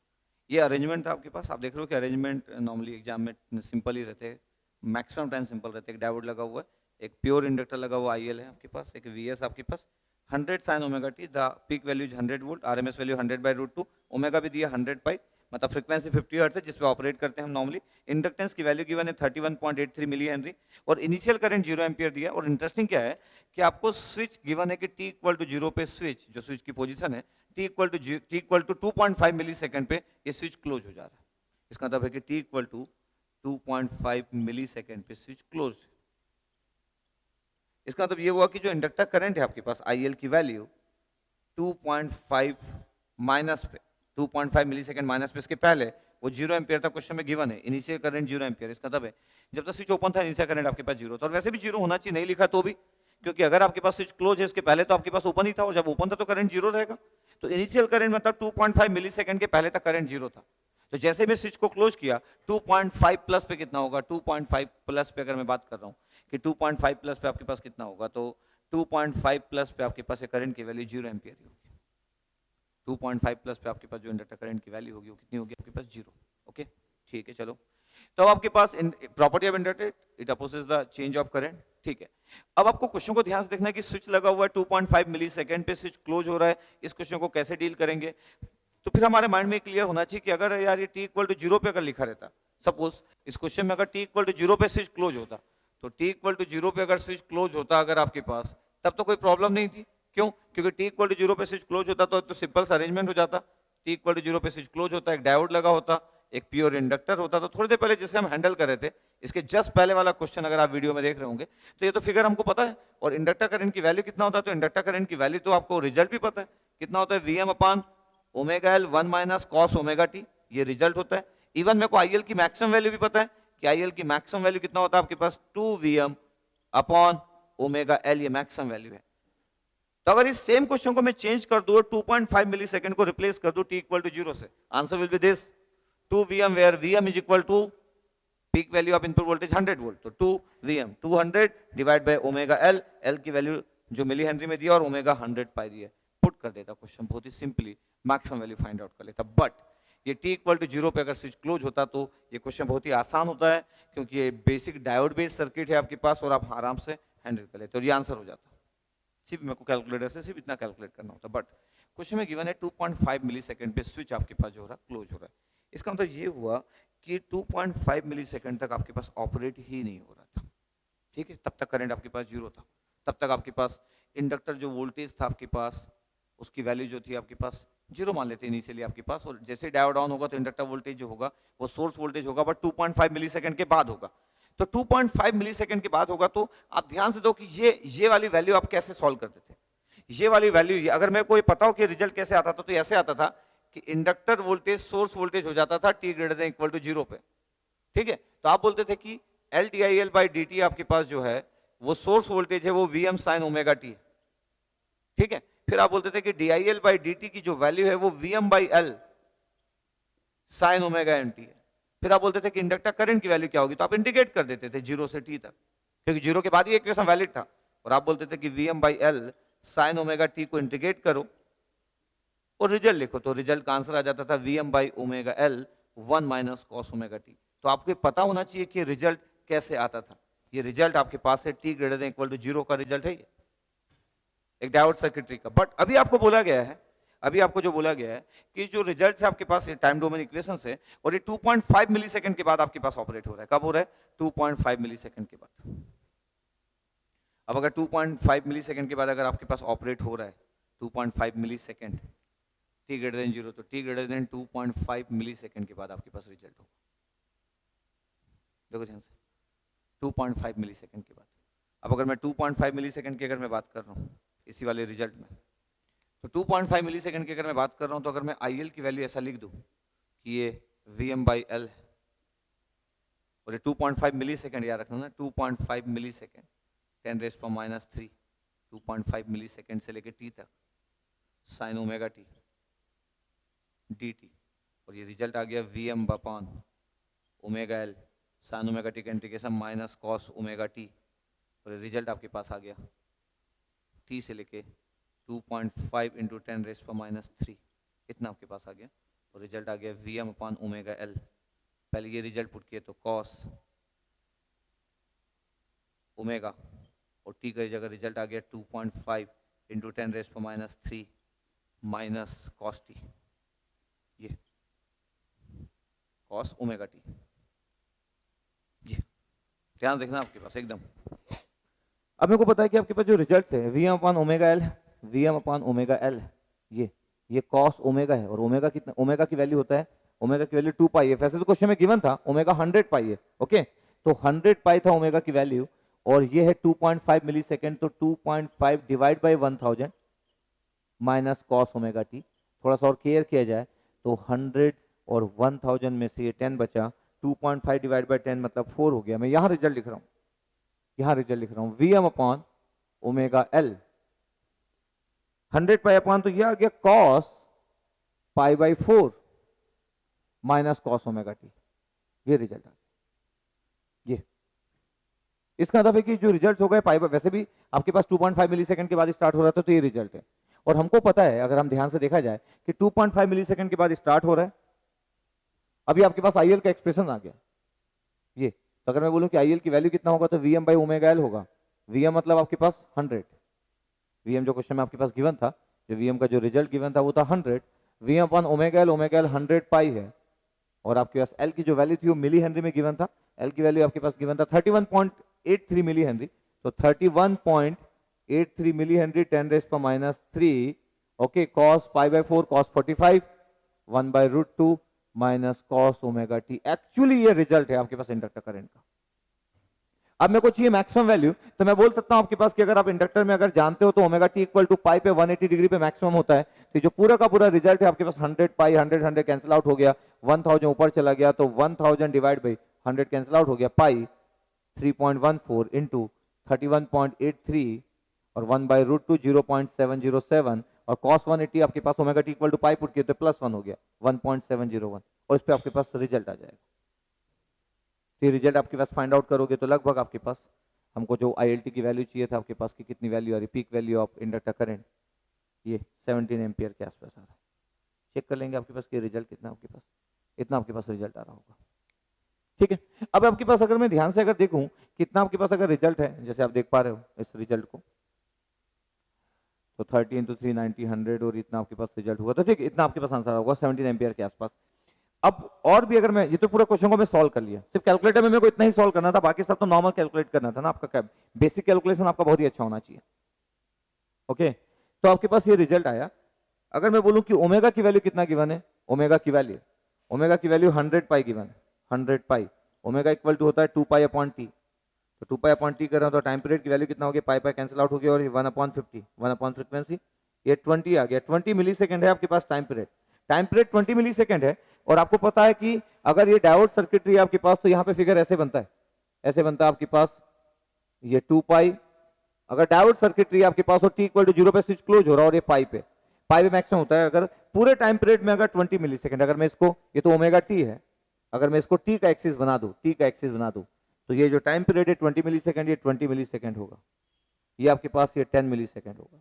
ये अरेंजमेंट था आपके पास, आप देख रहे हो कि अरेंजमेंट नॉर्मली एग्जाम में सिंपल ही रहते हैं, मैक्सिमम टाइम सिंपल रहते हैं। एक डायोड लगा हुआ है, एक प्योर इंडक्टर लगा हुआ IL है आपके पास, एक VS आपके पास, 100 sin omega T, the peak value 100 volt, RMS value 100/√2, omega भी दिया 100 पाई, मतलब फ्रीक्वेंसी 50 हर्ट्ज है जिस पे ऑपरेट करते हैं हम नॉर्मली। इंडक्टेंस की वैल्यू गिवन है 31.83 मिली हेनरी, और इनिशियल करंट 0 एम्पियर दिया। और इंटरेस्टिंग क्या है कि आपको स्विच गिवन है कि t इक्वल टू 0 पे स्विच, जो स्विच की पोजीशन है, t equal to 2.5 millisecond पे ये स्विच क्लोज हो जा रहा है। इसका मतलब है कि t equal to 2.5 millisecond पे स्विच क्लोज। इसका मतलब ये हुआ कि जो इंडक्टर करंट है आपके पास IL की वैल्यू 2.5 माइनस पे, 2.5 मिली सेकेंड माइनस पे, इसके पहले वो 0 एम्पियर था क्वेश्चन में गिवन है, इनिशियल करंट 0 एम्पियर। इसका मतलब है जब तक स्विच ओपन था इनिशियल करंट आपके पास 0 था, और वैसे भी 0 होना चाहिए, नहीं लिखा तो भी, क्योंकि अगर आपके पास स्विच क्लोज है इसके पहले तो आपके पास ओपन ही था, और जब ओपन था तो करंट जीरो रहेगा। तो इनिशियल करंट मतलब 2.5 मिली सेकेंड के पहले तक करंट जीरो था। तो जैसे मैं स्विच को क्लोज किया 2.5 प्लस पे कितना होगा, 2.5 प्लस पे अगर मैं बात कर रहा हूँ कि 2.5 प्लस पे आपके पास कितना होगा, तो 2.5 प्लस पे आपके पास करंट की वैल्यू 0 एम्पियर होगी। 2.5 प्लस पे आपके पास जो इंडक्टर करंट की वैल्यू होगी वो कितनी होगी आपके पास, 0। ओके, ठीक है। चलो, तो आपके पास property of inductor, it opposes the change of current. ठीक है, अब आपको क्वेश्चन को ध्यान से देखना है कि स्विच लगा हुआ है 2.5 मिली सेकेंड पे, स्विच क्लोज हो रहा है, इस क्वेश्चन को कैसे डील करेंगे। तो फिर हमारे माइंड में क्लियर होना चाहिए कि अगर यार ये t इक्वल टू 0 पे अगर लिखा रहता, सपोज इस क्वेश्चन में अगर t इक्वल टू 0 पे स्विच क्लोज होता, तो t इक्वल टू 0 पे अगर स्विच क्लोज होता अगर आपके पास, तब तो कोई प्रॉब्लम नहीं थी। क्यों? क्योंकि t इक्वल टू 0 पे स्विच क्लोज होता तो सिंपल सा अरेंजमेंट हो जाता। t इक्वल टू 0 पे स्विच क्लोज होता, एक डायोड लगा होता, एक प्योर इंडक्टर होता। तो थोड़ी देर पहले जिसे हम हैंडल कर रहे थे, इसके जस्ट पहले वाला क्वेश्चन अगर आप वीडियो में देख रहे होंगे, तो ये तो फिगर हमको पता है। और इंडक्टर करंट की वैल्यू कितना होता है, तो इंडक्टर करंट की वैल्यू तो आपको रिजल्ट भी पता है कितना होता है, Vm upon omega L 1 minus cos omega T, ये रिजल्ट होता है। इवन मेरे को आईएल की मैक्सिमम वैल्यू भी पता है कि आईएल की मैक्सिमम वैल्यू कितना होता है आपके पास, 2Vm अपॉन ओमेगा एल, ये मैक्सिमम वैल्यू है। तो अगर इस सेम क्वेश्चन को मैं चेंज कर दूं, 2.5 मिली सेकेंड को रिप्लेस कर दूं t इक्वल टू 0 से, answer will be this 2Vm, where Vm is equal to peak value of input voltage 100 volt, तो 2Vm 200 divide by omega L, L की वैल्यू जो मिली हेनरी में दिया और ओमेगा 100 पाई दिया, पुट कर देता क्वेश्चन, बहुत ही simply maximum value find out कर लेता। बट ये t इक्वल टू 0 पे अगर स्विच क्लोज होता तो ये क्वेश्चन बहुत ही आसान होता है, क्योंकि ये बेसिक डायोड बेस्ड सर्किट है आपके पास और आप आराम से हैंडल कर लेते, और ये आंसर हो जाता। सिर्फ मेरे को कैलकुलेटर से सिर्फ इतना कैलकुलेट करना होता। बट क्वेश्चन में गिवन है 2.5 मिली सेकेंड पे स्विच आपके पास जो हो रहा है क्लोज हो रहा है, इसका मतलब ये हुआ कि 2.5 मिली सेकेंड तक आपके पास ऑपरेट ही नहीं हो रहा था। ठीक है, तब तक करंट आपके पास 0 था, तब तक आपके पास इंडक्टर जो वोल्टेज था आपके पास, उसकी वैल्यू जो थी आपके पास 0 मान लेते हैं इनिशियली आपके पास। और जैसे डायोड ऑन होगा तो इंडक्टर वोल्टेज जो होगा वो सोर्स वोल्टेज होगा, बट 2.5 मिली सेकेंड के बाद होगा। तो 2.5 मिली सेकेंड के बाद होगा, तो आप ध्यान से दो कि ये वाली वैल्यू आप कैसे सॉल्व करते थे। ये वाली वैल्यू अगर मेरे को पता हो कि रिजल्ट कैसे आता था, तो ऐसे आता था कि इंडक्टर वोल्टेज सोर्स वोल्टेज हो जाता था t greater than equal to 0 पे। ठीक है, तो आप बोलते थे कि L D I L by D T आपके पास जो है वो सोर्स वोल्टेज है, वो Vm साइन ओमेगा टी है। ठीक है, फिर आप बोलते थे कि D I L by D T की जो वैल्यू है वो Vm by L sine omega M T है। फिर आप बोलते थे कि इंडक्टर करंट की वैल्यू क्या होगी, तो आप इंडिकेट कर देते थे 0 से t तक, क्योंकि 0 के बाद ही इक्वेशन वैलिड था। और आप बोलते थे कि Vm by L sine omega T को इंटीग्रेट करो और रिजल्ट लिखो, तो रिजल्ट का आंसर आ जाता था Vm by omega L 1 minus cos omega T. तो आपको पता होना चाहिए कि रिजल्ट कैसे आता था। ये रिजल्ट आपके पास है t greater than equal to 0 का रिजल्ट है, ये एक डायोड सर्किटरी का। बट अभी आपको बोला गया है, अभी आपको जो बोला गया है कि जो रिजल्ट है आपके पास टाइम डोमेन इक्वेशन से, और ये 2.5 मिली सेकेंड के बाद आपके पास ऑपरेट हो रहा है। कब हो रहा है? 2.5 मिली सेकेंड के बाद। अब अगर 2.5 मिली सेकेंड के बाद अगर आपके पास ऑपरेट हो रहा है 2.5 मिली सेकेंड t ग्रेटर देन 0, तो t ग्रेटर देन 2.5 मिली सेकेंड के बाद आपके पास रिजल्ट होगा। देखो ध्यान से, 2.5 मिली सेकेंड के बाद। अब अगर मैं 2.5 मिली सेकेंड की अगर मैं बात कर रहा हूँ इसी वाले रिजल्ट में, तो 2.5 मिली सेकेंड की अगर मैं बात कर रहा हूँ, तो अगर मैं IL की वैल्यू ऐसा लिख दूँ कि ये Vm बाई एल है, और ये 2.5 मिली सेकेंड याद रखना ना, 2.5 मिली सेकेंड 10⁻⁻3, 2.5 मिली सेकेंड से लेके t तक sine omega T D T, और ये रिजल्ट आ गया Vm upon omega L sine omega T का integration minus cos omega T, और ये रिजल्ट आपके पास आ गया t से लेके 2.5 इंटू 10⁻⁻3, इतना आपके पास आ गया, और रिजल्ट आ गया Vm अपॉन ओमेगा एल। पहले ये रिजल्ट पुट किए तो कॉस ओमेगा, और t का जगह रिजल्ट आ गया 2.5 इंटू 10⁻³ माइनस कॉस टी, ये कॉस ओमेगा टी। जी ध्यान देखना आपके पास एकदम। अब मेरे को पता है कि आपके पास जो रिजल्ट है Vm upon omega L, Vm upon omega L, ये कॉस ओमेगा है, और ओमेगा कितना, ओमेगा की वैल्यू होता है, ओमेगा की वैल्यू 2 पाई है। वैसे तो क्वेश्चन में गिवन था ओमेगा 100 पाई है, ओके, तो 100 पाई था ओमेगा की वैल्यू, और ये है 2.5 मिली सेकेंड, तो 2.5 divide by 1000 minus cos omega T. थोड़ा सा और केयर किया जाए तो 100 और 1000 में से ये 10 बचा, 2.5 डिवाइड बाई 10 मतलब 4 हो गया। मैं यहाँ रिजल्ट लिख रहा हूँ, यहाँ रिजल्ट लिख रहा हूँ Vm upon omega L 100 pi upon, तो यह आ गया cos pi by 4 minus cos omega T. ये रिजल्ट आ गया। ये इसका मतलब है कि जो रिजल्ट हो गए पाई बाई, वैसे भी आपके पास 2.5 मिली सेकंड के बाद स्टार्ट हो रहा था, तो ये रिजल्ट है। और हमको पता है, अगर हम ध्यान से देखा जाए कि 2.5 मिली सेकंड के बाद स्टार्ट हो रहा है, अभी आपके पास आईएल का एक्सप्रेशन आ गया। ये तो अगर मैं बोलूं कि आईएल की वैल्यू कितना होगा, तो वीएम बाई ओमेगा एल होगा। वीएम मतलब आपके पास 100, वीएम जो क्वेश्चन में आपके पास गिवन था, जो वीएम का जो रिजल्ट गिवन था वो था 100, वीएम अपॉन ओमेगा एल 100 पाई है, और आपके पास एल की जो वैल्यू थी वो मिली हेनरी में गिवन था। एल की वैल्यू आपके पास गिवन था 31.83 मिली हेनरी, तो 31.83 millihenry 10⁻³ okay, cos pi by 4 cos 45 1/√2 minus cos omega T. Actually ये रिजल्ट है आपके पास इंडक्टर करंट का। अब मेरे को चाहिए मैक्सिमम वैल्यू, तो मैं बोल सकता हूं आपके पास कि अगर आप इंडक्टर में अगर जानते हो तो omega T equal to pi पे 180 डिग्री पे मैक्सिमम होता है। तो जो पूरा का पूरा रिजल्ट है आपके पास 100 पाई 100 कैंसिल आउट हो गया, 1000 ऊपर चला गया, तो 1000 डिवाइड बाई 100 कैंसिल आउट हो गया, पाई 3.14 इंटू 31.83 और 1/√2 0.707, और cos 180 आपके पास omega T equal to pi put किए तो +1 हो गया 1.701, और इस पे आपके पास रिजल्ट आ जाएगा। ये रिजल्ट आपके पास फाइंड आउट करोगे तो लगभग आपके पास, हमको जो ILT की वैल्यू चाहिए था आपके पास की कितनी वैल्यू आ रही, peak value of inductor current, ये 17 एम्पियर के आसपास आ रहा है। चेक कर लेंगे आपके पास कि रिजल्ट कितना आपके पास, इतना आपके पास रिजल्ट आ रहा होगा। ठीक है, अब आपके पास अगर मैं ध्यान से अगर देखूं कितना आपके पास अगर रिजल्ट है, जैसे आप देख पा रहे हो इस रिजल्ट को, तो 30 × 3 90 100 और इतना आपके पास रिजल्ट होगा, तो ठीक इतना आपके पास आंसर होगा 17 एम्पियर के आसपास। अब और भी अगर मैं, ये तो पूरा क्वेश्चन को मैं सॉल्व कर लिया, सिर्फ कैलकुलेटर में मेरे को इतना ही सॉल्व करना था, बाकी सब तो नॉर्मल कैलकुलेट करना था ना। आपका बेसिक कैलकुलेशन आपका बहुत ही अच्छा होना चाहिए। ओके, तो आपके पास ये रिजल्ट आया। अगर मैं बोलूं कि ओमेगा की वैल्यू कितना गिवन है, ओमेगा की वैल्यू 100 पाई गिवन है, 100 पाई, ओमेगा इक्वल टू होता है 2 पाई अपॉन टी, तो 2 पाई अपॉन टी कर रहा हूं, तो टाइम पीरियड की वैल्यू कितना हो गया, पाई पाई कैंसिल आउट हो गया, और 1/50 1 अपॉन फ्रीक्वेंसी, ये 20 आ गया। 20 मिली सेकेंड है आपके पास टाइम पीरियड, 20 मिली सेकेंड है। और आपको पता है कि अगर ये डायोड सर्किटरी है आपके पास, तो यहाँ पे फिगर ऐसे बनता है, ऐसे बनता है आपके पास ये 2 पाई, अगर डायोड सर्किटरी आपके पास और टी इक्वल टू 0 पे स्विच क्लोज हो रहा है, और ये पाई पे मैक्सिमम होता है। अगर पूरे टाइम पीरियड में अगर 20 मिली सेकेंड, अगर मैं इसको, ये तो ओमेगा टी है, अगर मैं इसको टी का एक्सिस बना दूं, तो ये जो टाइम पीरियड है 20 मिली सेकेंड, ये 20 मिली सेकेंड होगा, ये आपके पास ये 10 मिली सेकेंड होगा।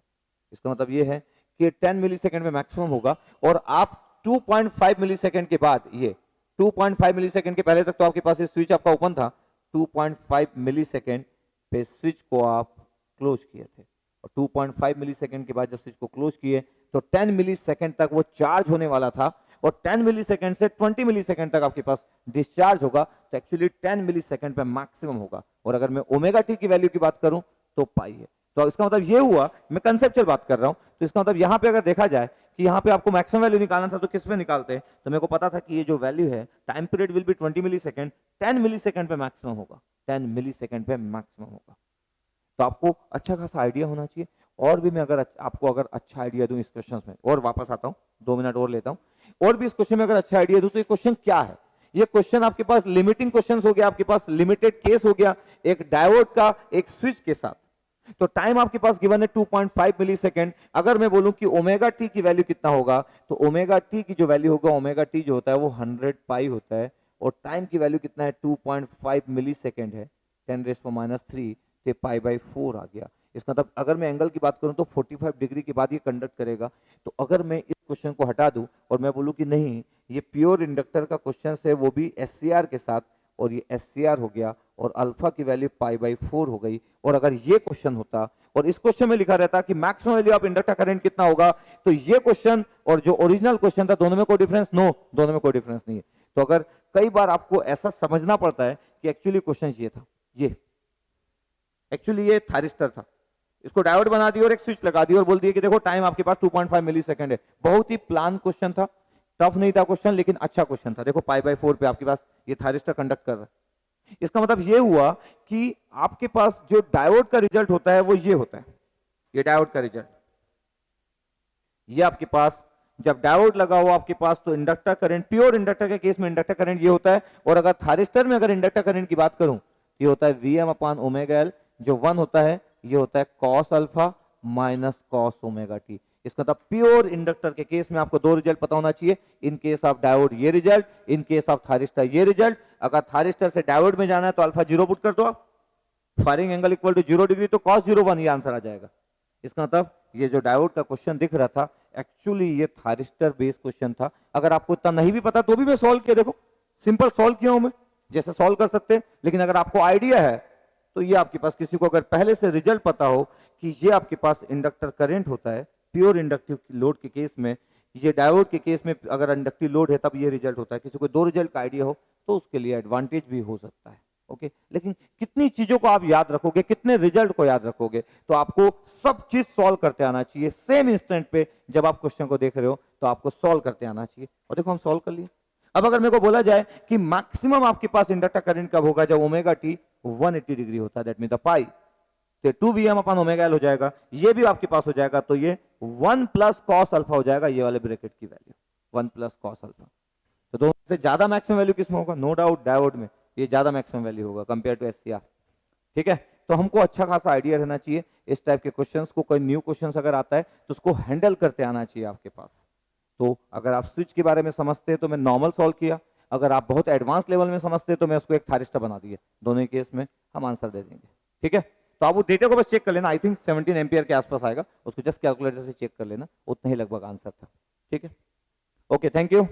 इसका मतलब ये है कि 10 मिली सेकेंड में मैक्सिमम होगा। और आप 2.5 मिली सेकेंड के बाद, ये 2.5 मिली सेकेंड के पहले तक तो आपके पास ये स्विच आपका ओपन था, 2.5 मिली सेकेंड पे स्विच को आप क्लोज किए थे, और 2.5 मिली सेकेंड के बाद जब स्विच को क्लोज किए तो 10 मिली सेकेंड तक वो चार्ज होने वाला था, और 10 मिली सेकेंड से 20 मिली सेकेंड तक आपके पास डिस्चार्ज होगा, तो एक्चुअली 10 मिली सेकेंड पे मैक्सिमम होगा। और अगर मैं ओमेगा टी की वैल्यू की बात करूं तो पाई है। तो इसका मतलब ये हुआ, मैं कंसेप्चुअल बात कर रहा हूं, तो इसका मतलब यहां पे अगर देखा जाए कि यहां पे आपको मैक्सिमम वैल्यू निकालना था, तो किस पे निकालते हैं, तो मेरे को पता था कि ये जो वैल्यू है time period will be 20 millisecond, 10 millisecond पे मैक्सिमम होगा, 10 मिली सेकेंड पे मैक्सिमम होगा। तो आपको अच्छा खासा आइडिया होना चाहिए। और भी मैं अगर आपको अगर अच्छा आइडिया दूं इस क्वेश्चन में, और वापस आता हूं 2 मिनट और लेता हूं, और भी इस क्वेश्चन में अगर अच्छा आइडिया दूं, तो ये क्वेश्चन क्या है, ये क्वेश्चन आपके पास लिमिटिंग क्वेश्चन हो गया, आपके पास लिमिटेड केस हो गया, एक डायोड का एक स्विच के साथ। तो टाइम आपके पास गिवन है 2.5 मिली सेकेंड। अगर मैं बोलूं कि ओमेगा टी की वैल्यू कितना होगा, तो ओमेगा टी की जो वैल्यू होगा, ओमेगा टी जो होता है वो 100 पाई होता है, और टाइम की वैल्यू कितना है 2.5 मिली सेकेंड है, 10⁻³ ते पाई बाई 4 आ गया। इसका मतलब अगर मैं एंगल की बात करूं तो 45 डिग्री के बाद ये कंडक्ट करेगा। तो अगर मैं इस क्वेश्चन को हटा दूं और मैं बोलूं कि नहीं ये प्योर इंडक्टर का क्वेश्चन है, वो भी SCR के साथ, और ये SCR हो गया, और अल्फा की वैल्यू पाई बाई 4 हो गई। और अगर ये क्वेश्चन होता और इस क्वेश्चन में लिखा रहता कि maximum value of inductor current कितना होगा, तो ये क्वेश्चन और जो ओरिजिनल क्वेश्चन था दोनों में कोई डिफरेंस, दोनों में कोई डिफरेंस नहीं है। तो अगर कई बार आपको ऐसा समझना पड़ता है कि एक्चुअली क्वेश्चन ये था, ये एक्चुअली ये थारिस्टर था, इसको डायोड बना दिया और एक स्विच लगा दिया और बोल दिया कि देखो टाइम आपके पास 2.5 मिली सेकेंड है। बहुत ही प्लान क्वेश्चन था, टफ नहीं था क्वेश्चन, लेकिन अच्छा क्वेश्चन था। देखो पाई बाई 4 पे आपके पास ये थारिस्टर कंडक्ट कर रहा है। इसका मतलब ये हुआ कि आपके पास जो डायोड का रिजल्ट होता है वो ये होता है, ये डायोड का रिजल्ट, ये आपके पास जब डायोड लगा हो आपके पास, तो इंडक्टर करंट, प्योर इंडक्टर के केस में इंडक्टर करंट ये होता है। और अगर थारिस्टर में अगर इंडक्टर करंट की बात करूं, ये होता है Vm अपॉन ओमेगा एल, जो 1 होता है ये होता है cos alpha minus cos omega T. इसका मतलब प्योर इंडक्टर के केस में आपको दो रिजल्ट पता होना चाहिए, इन केस ऑफ डायोड ये result, in case of thyristor ये रिजल्ट। अगर थारिस्टर से डायोड में जाना है तो अल्फा 0 पुट कर दो आप, firing angle equal to 0 degree, तो cos 0 1 ये आंसर आ जाएगा। इसका मतलब ये जो डायोड का क्वेश्चन दिख रहा था एक्चुअली ये थारिस्टर बेस्ड क्वेश्चन था। अगर आपको इतना नहीं भी पता तो भी मैं सॉल्व किया, देखो सिंपल सॉल्व किया हूं मैं, जैसे सॉल्व कर सकते हैं। लेकिन अगर आपको आइडिया है तो ये आपके पास, किसी को अगर पहले से रिजल्ट पता हो कि ये आपके पास इंडक्टर करंट होता है प्योर इंडक्टिव लोड के केस में, ये डायोड के केस में अगर इंडक्टिव लोड है तब ये रिजल्ट होता है, किसी को दो रिजल्ट का आइडिया हो तो उसके लिए एडवांटेज भी हो सकता है। ओके, लेकिन कितनी चीजों को आप याद रखोगे, कितने रिजल्ट को याद रखोगे, तो आपको सब चीज सॉल्व करते आना चाहिए सेम इंस्टेंट पे। जब आप क्वेश्चन को देख रहे हो तो आपको सॉल्व करते आना चाहिए। और देखो हम सॉल्व कर लिए। अब अगर मेरे को बोला जाए कि मैक्सिमम आपके पास इंडक्टर करंट कब होगा, जब ओमेगा टी 180 डिग्री होता है, दैट मीन द पाई, तो 2Vm अपन ओमेगा एल हो जाएगा, ये भी आपके पास हो जाएगा, तो ये 1 प्लस कॉस अल्फा हो जाएगा, ये वाले ब्रैकेट की वैल्यू 1 प्लस कॉस अल्फा। तो दोनों से ज्यादा मैक्सिमम वैल्यू किसमें होगा, नो डाउट डायोड में ये ज्यादा मैक्सिमम वैल्यू होगा कंपेयर टू एससीआर। ठीक है, तो हमको अच्छा खासा आइडिया रहना चाहिए इस टाइप के क्वेश्चंस को। कोई न्यू क्वेश्चंस अगर आता है तो उसको हैंडल करते आना चाहिए आपके पास। तो अगर आप स्विच के बारे में समझते हैं तो मैं नॉर्मल सॉल्व किया, अगर आप बहुत एडवांस लेवल में समझते हैं तो मैं उसको एक थारिस्टर बना दिया, दोनों ही केस में हम आंसर दे देंगे। ठीक है, तो आप वो डेटा को बस चेक कर लेना, आई थिंक 17 एम्पियर के आसपास आएगा, उसको जस्ट कैलकुलेटर से चेक कर लेना, उतना ही लगभग आंसर था। ठीक है, ओके, थैंक यू।